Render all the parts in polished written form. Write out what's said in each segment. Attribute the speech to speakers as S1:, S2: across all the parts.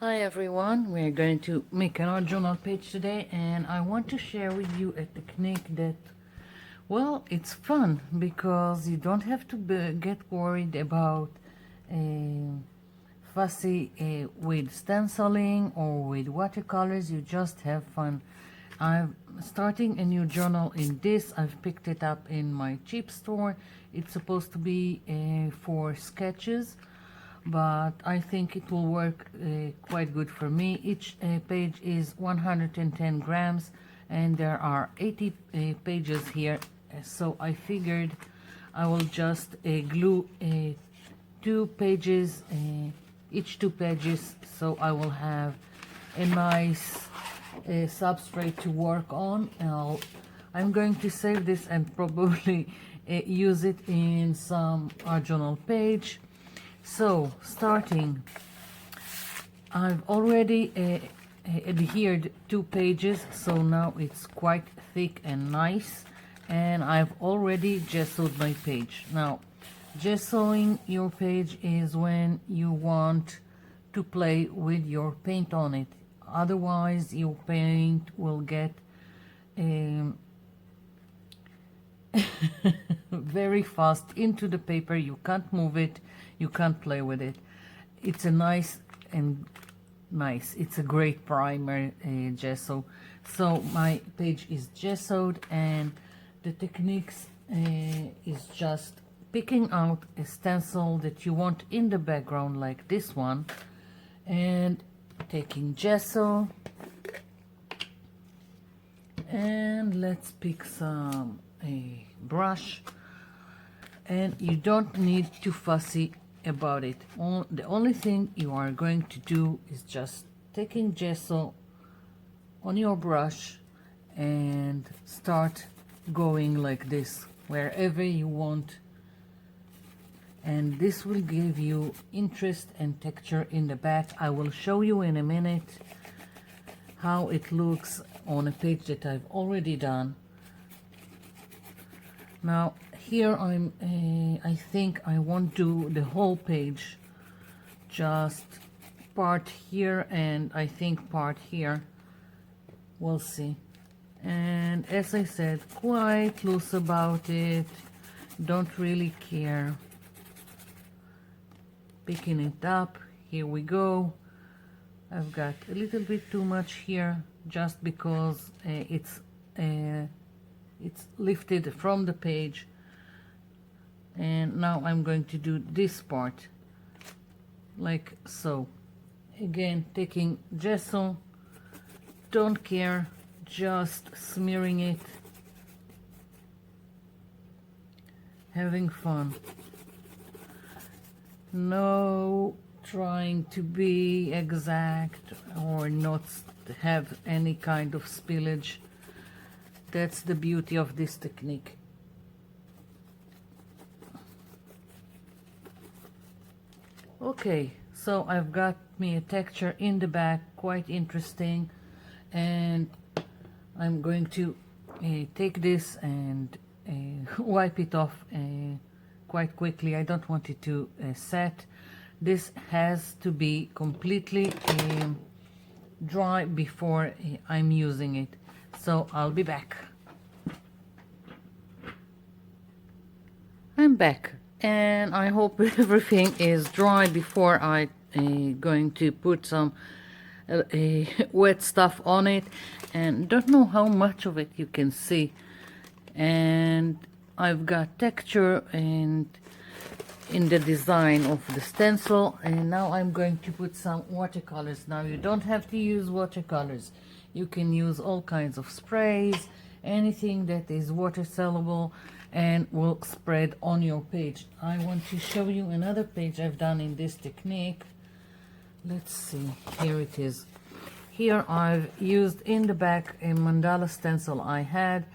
S1: Hi everyone, we're going to make an art journal page today, and I want to share with you a technique that, well, it's fun because you don't have to get worried about fussy with stenciling or with watercolors. You just have fun. I'm starting a new journal in this. I've picked it up in my cheap store. It's supposed to be for sketches, but I think it will work quite good for me. Each page is 110 grams and there are 80 pages here, so I figured I will just glue two pages, each two pages, so I will have a nice substrate to work on. I'm going to save this and probably use it in some art journal page. So starting, I've already adhered 2 pages, so now it's quite thick and nice, and I've already gessoed my page. Now, gessoing your page is when you want to play with your paint on it. Otherwise, your paint will get very fast into the paper. You can't move it, you can't play with it. It's a nice, it's a great primer gesso. So my page is gessoed, and the techniques is just picking out a stencil that you want in the background, like this one, and taking gesso, and let's pick some a brush, and you don't need to fussy about it. The only thing you are going to do is just taking gesso on your brush and start going like this wherever you want, and this will give you interest and texture in the back. I will show you in a minute how it looks on a page that I've already done. Now here I think I won't do the whole page, just part here and I think part here. We'll see. And as I said, quite loose about it, don't really care. Picking it up, here we go. I've got a little bit too much here just because it's lifted from the page, and now I'm going to do this part like so. Again, taking gesso, don't care, just smearing it, having fun. No trying to be exact or not have any kind of spillage. That's the beauty of this technique. Okay, so I've got me a texture in the back, quite interesting, and I'm going to take this and wipe it off quite quickly. I don't want it to set. This has to be completely dry before I'm using it. So I'll be back. I'm back, and I hope everything is dry before I going to put some wet stuff on it, and don't know how much of it you can see. And I've got texture and in the design of the stencil, and now I'm going to put some watercolors. Now you don't have to use watercolors. You can use all kinds of sprays, anything that is water soluble and will spread on your page. I want to show you another page I've done in this technique. Let's see, here it is. Here I've used in the back a mandala stencil I had,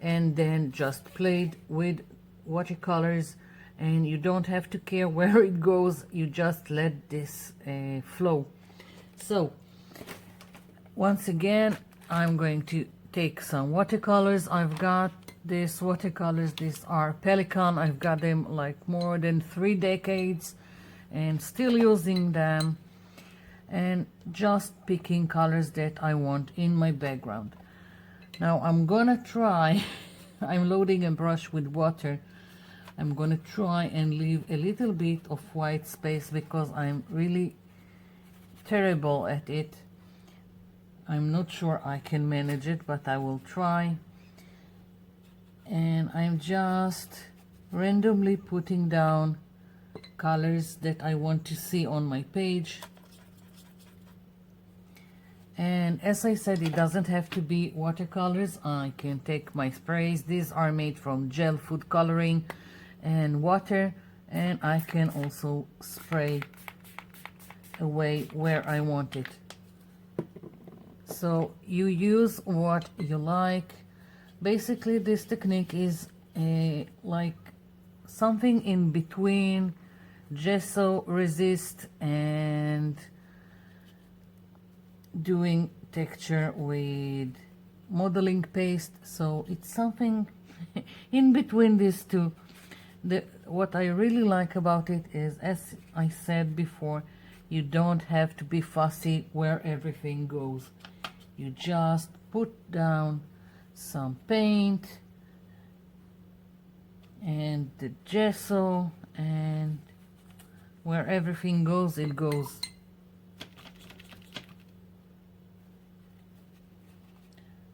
S1: and then just played with watercolors, and you don't have to care where it goes, you just let this flow. So once again, I'm going to take some watercolors. I've got these watercolors, these are Pelikan. I've got them like more than 3 decades and still using them. and just picking colors that I want in my background. Now I'm gonna try, I'm loading a brush with water. I'm gonna try and leave a little bit of white space because I'm really terrible at it. I'm not sure I can manage it, but I will try. And I'm just randomly putting down colors that I want to see on my page. And as I said, it doesn't have to be watercolors. I can take my sprays. These are made from gel food coloring and water, and I can also spray away where I want it. So you use what you like. Basically this technique is like something in between gesso resist and doing texture with modeling paste. So it's something in between these two. What I really like about it is, as I said before, you don't have to be fussy where everything goes. You just put down some paint and the gesso, and where everything goes, it goes.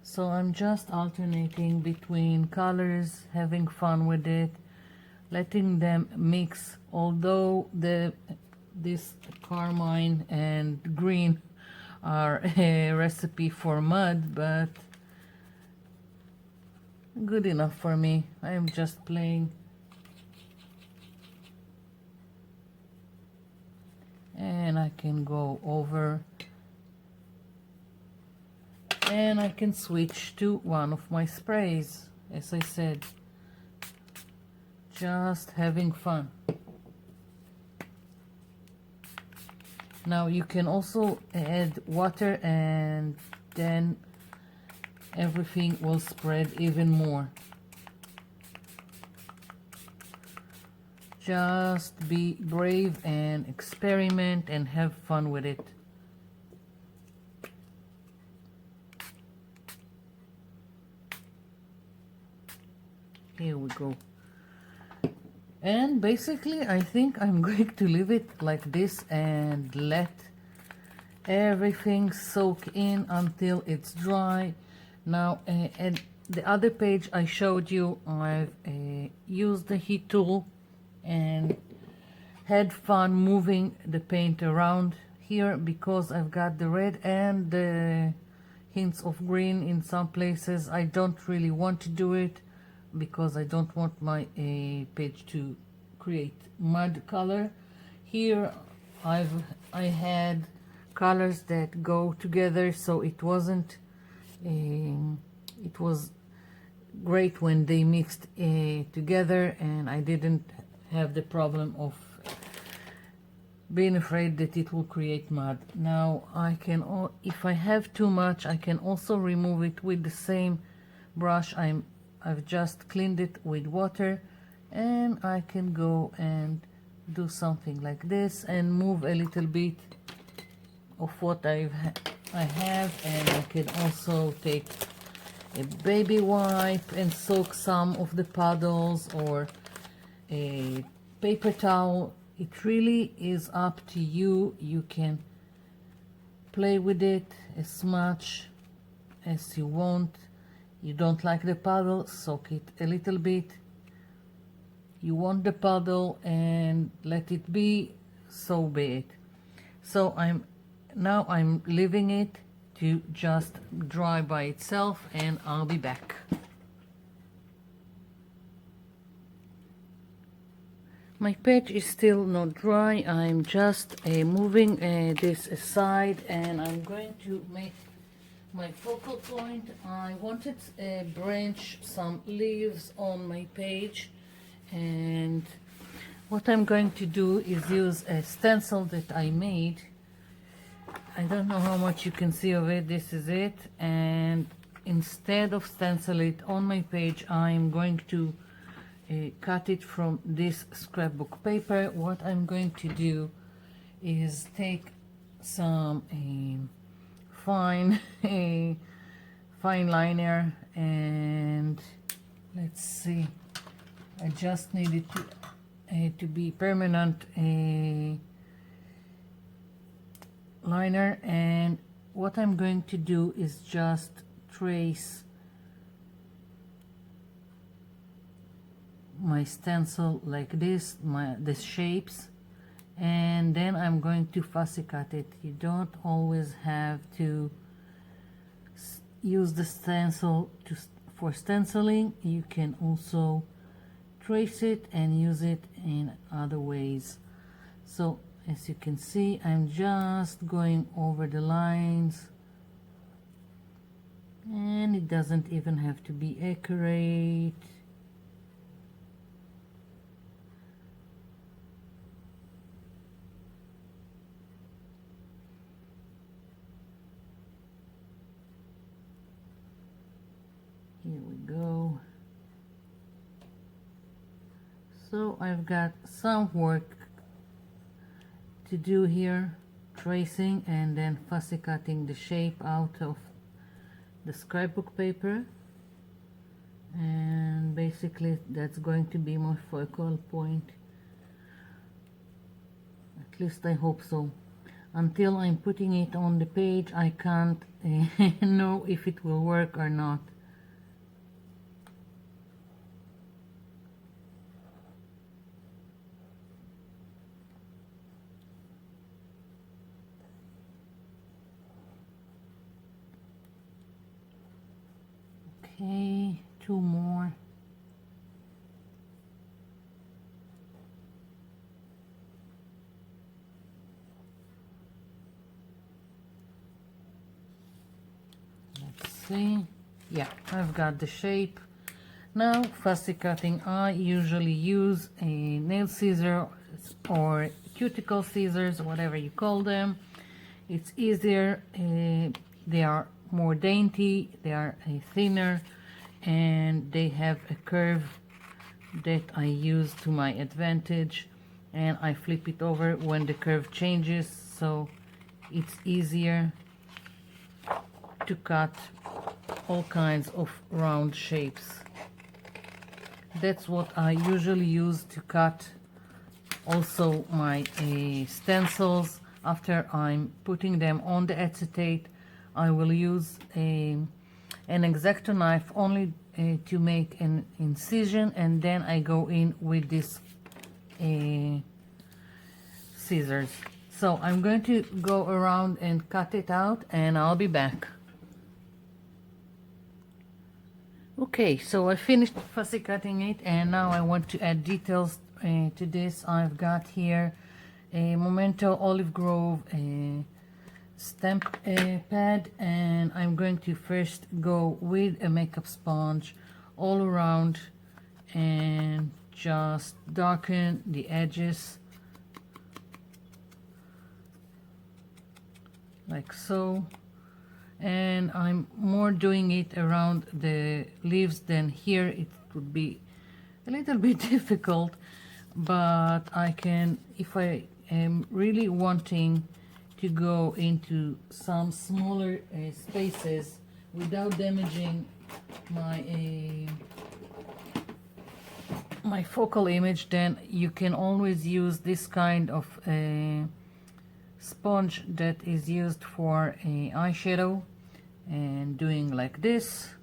S1: So I'm just alternating between colors, having fun with it, letting them mix. Although this carmine and green are a recipe for mud, but good enough for me. I am just playing. And I can go over and I can switch to one of my sprays. As I said, just having fun. Now you can also add water and then everything will spread even more. Just be brave and experiment and have fun with it. Here we go. And basically I think I'm going to leave it like this and let everything soak in until it's dry. Now at the other page I showed you, I've used the heat tool and had fun moving the paint around here because I've got the red and the hints of green in some places. I don't really want to do it because I don't want my page to create mud color. Here I had colors that go together, so it wasn't it was great when they mixed together, and I didn't have the problem of being afraid that it will create mud. Now I can, if I have too much, I can also remove it with the same brush. I've just cleaned it with water, and I can go and do something like this and move a little bit of what I have, and I can also take a baby wipe and soak some of the puddles, or a paper towel. It really is up to you. You can play with it as much as you want. You don't like the puddle, soak it a little bit. You want the puddle and let it be, so be it. So I'm leaving it to just dry by itself, and I'll be back. My page is still not dry. I'm just moving this aside, and I'm going to make my focal point. I wanted to branch some leaves on my page, and what I'm going to do is use a stencil that I made. I don't know how much you can see of it. This is it, and instead of stencil it on my page, I'm going to cut it from this scrapbook paper. What I'm going to do is take some fine fine liner, and let's see, I just need it to be permanent liner. And what I'm going to do is just trace my stencil like this, the shapes, and then I'm going to fussy cut it. You don't always have to use the stencil for stenciling. You can also trace it and use it in other ways. So as you can see, I'm just going over the lines, and it doesn't even have to be accurate. Here we go. So I've got some work to do here, tracing and then fussy cutting the shape out of the scrapbook paper, and basically that's going to be my focal point. At least I hope so. Until I'm putting it on the page, I can't know if it will work or not. Okay, two more. Let's see. Yeah, I've got the shape. Now, fussy cutting. I usually use a nail scissor or cuticle scissors, whatever you call them. It's easier. They are more dainty, they are thinner, and they have a curve that I use to my advantage, and I flip it over when the curve changes, so it's easier to cut all kinds of round shapes. That's what I usually use to cut also my stencils. After I'm putting them on the acetate, I will use an X-Acto knife only to make an incision, and then I go in with this scissors. So I'm going to go around and cut it out, and I'll be back. Okay, so I finished fussy cutting it, and now I want to add details to this. I've got here a Memento Olive Grove stamp pad, and I'm going to first go with a makeup sponge all around and just darken the edges like so. And I'm more doing it around the leaves than here. It would be a little bit difficult, but I can, if I am really wanting to go into some smaller spaces without damaging my focal image, then you can always use this kind of sponge that is used for eyeshadow, and doing like this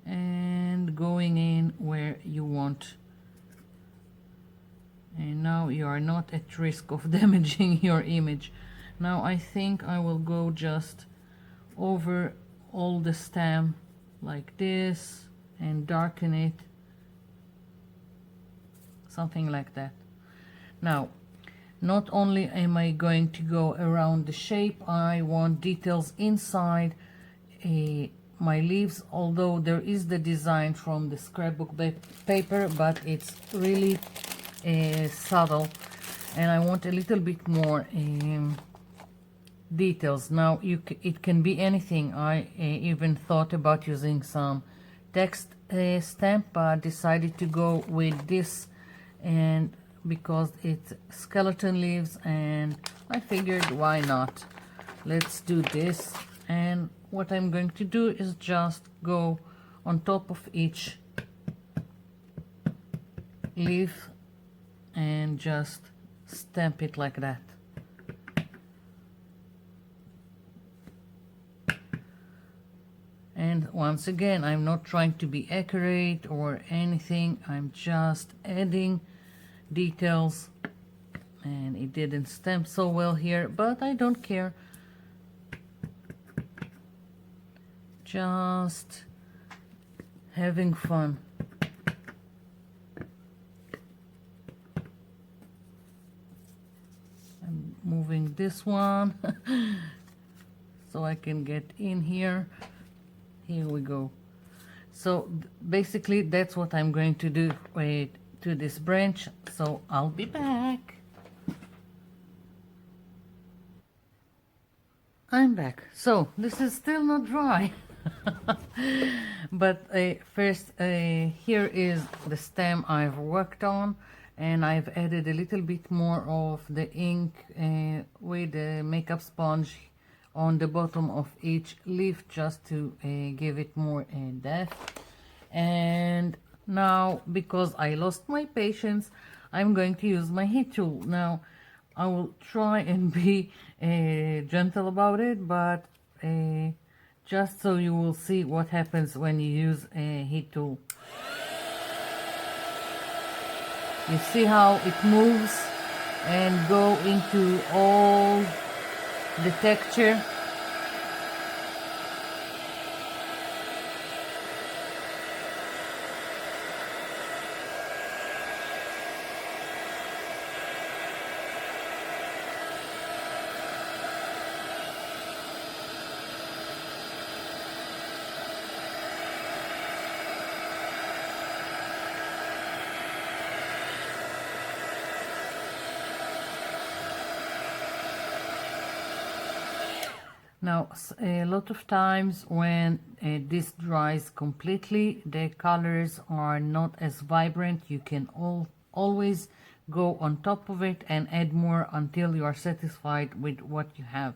S1: and going in where you want. And now you are not at risk of damaging your image. Now I think I will go just over all the stem like this and darken it, something like that. Now, not only am I going to go around the shape, I want details inside my leaves, although there is the design from the scrapbook paper, but it's really subtle, and I want a little bit more details. Now it can be anything. I even thought about using some text stamp, but decided to go with this, and because it's skeleton leaves, and I figured why not. let's do this. And what I'm going to do is just go on top of each leaf and just stamp it like that. And once again, I'm not trying to be accurate or anything, I'm just adding details. And it didn't stamp so well here, but I don't care. Just having fun. I'm moving this one so I can get in here. Here we go. So basically that's what I'm going to do to this branch. So I'll be back. I'm back. So this is still not dry. But first here is the stem I've worked on, and I've added a little bit more of the ink with the makeup sponge on the bottom of each leaf just to give it more depth. And now, because I lost my patience, I'm going to use my heat tool. Now I will try and be gentle about it, but just so you will see what happens when you use a heat tool. You see how it moves and go into all the texture. Now, a lot of times when this dries completely, the colors are not as vibrant. You can always go on top of it and add more until you are satisfied with what you have.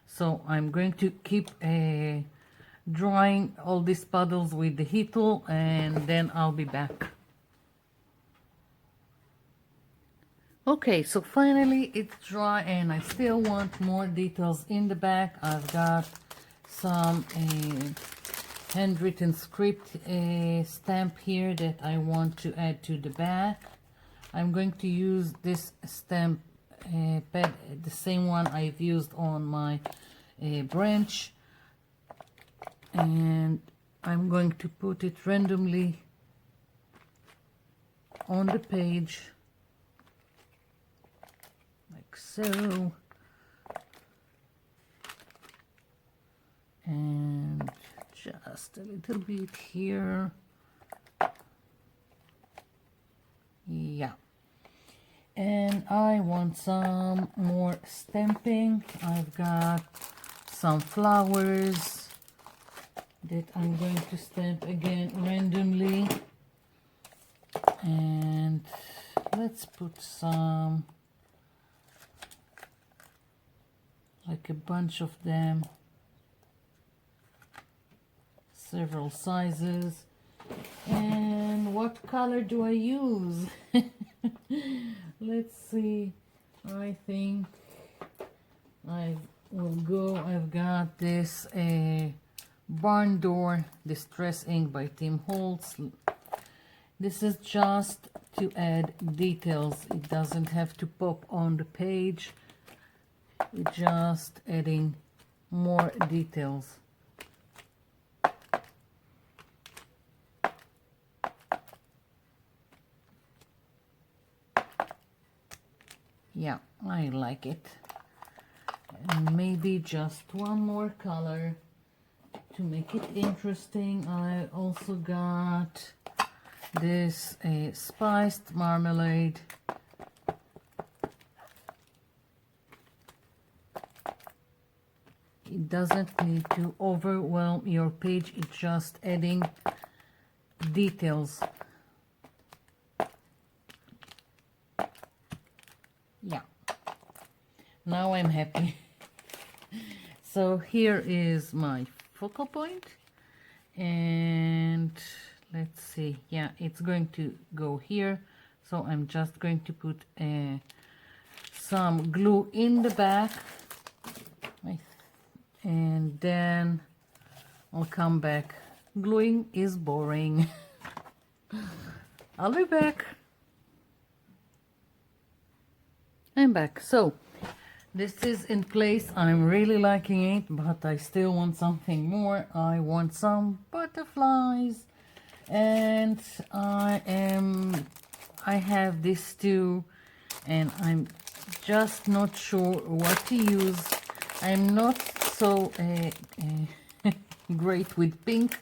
S1: So I'm going to keep drying all these puddles with the heat tool, and then I'll be back. Okay, so finally it's dry, and I still want more details in the back. I've got some handwritten script stamp here that I want to add to the back. I'm going to use this stamp pad, the same one I've used on my branch, and I'm going to put it randomly on the page. So, and just a little bit here. Yeah, and I want some more stamping. I've got some flowers that I'm going to stamp again randomly, and let's put some, like a bunch of them, several sizes. And what color do I use? Let's see. I think I will go, I've got this barn door distress ink by Tim Holtz. This is just to add details. It doesn't have to pop on the page. It's just adding more details. Yeah, I like it. And maybe just one more color to make it interesting. I also got this spiced marmalade. It doesn't need to overwhelm your page, it's just adding details. Yeah, now I'm happy. So here is my focal point, and let's see, yeah, it's going to go here. So I'm just going to put some glue in the back, and then I'll come back. Gluing is boring. I'll be back. I'm back. So this is in place. I'm really liking it, but I still want something more. I want some butterflies, and I have this too, and I'm just not sure what to use. I'm not so great with pink,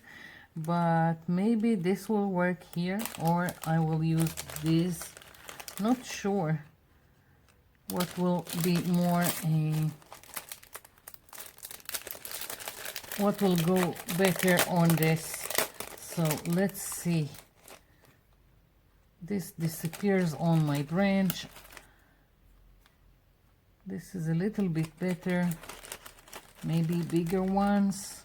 S1: but maybe this will work here, or I will use this. Not sure what will be more what will go better on this. So let's see. This disappears on my branch. This is a little bit better. Maybe bigger ones.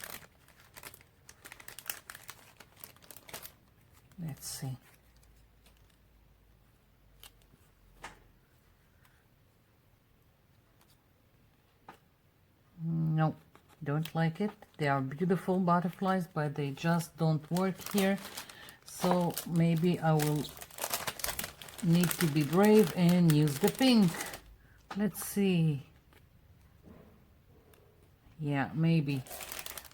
S1: Let's see. No, don't like it. They are beautiful butterflies, but they just don't work here. So maybe I will need to be brave and use the pink. Let's see. Yeah, maybe.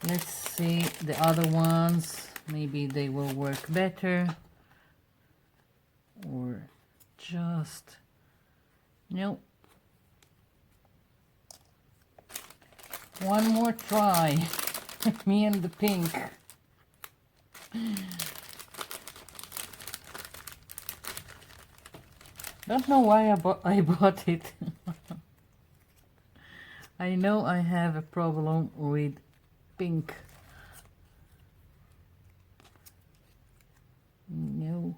S1: Let's see the other ones. Maybe they will work better. Or just... No. One more try. Me and the pink. Don't know why I bought it. I know I have a problem with pink. No.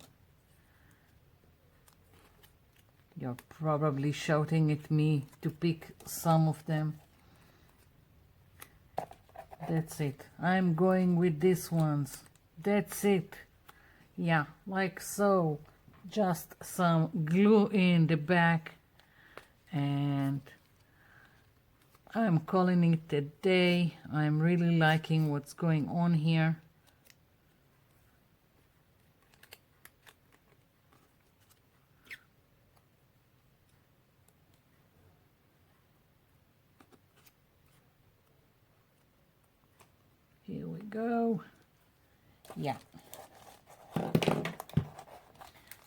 S1: You're probably shouting at me to pick some of them. That's it. I'm going with these ones. That's it. Yeah, like so. Just some glue in the back, and I'm calling it a day. I'm really liking what's going on here. Here we go. Yeah.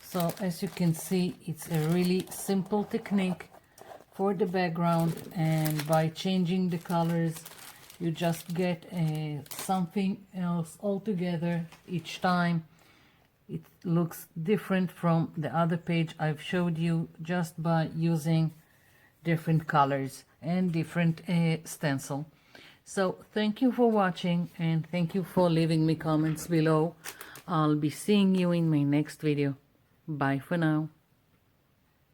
S1: So as you can see, it's a really simple technique for the background, and by changing the colors you just get something else altogether each time. It looks different from the other page I've showed you, just by using different colors and different stencil. So thank you for watching, and thank you for leaving me comments below. I'll be seeing you in my next video. Bye for now.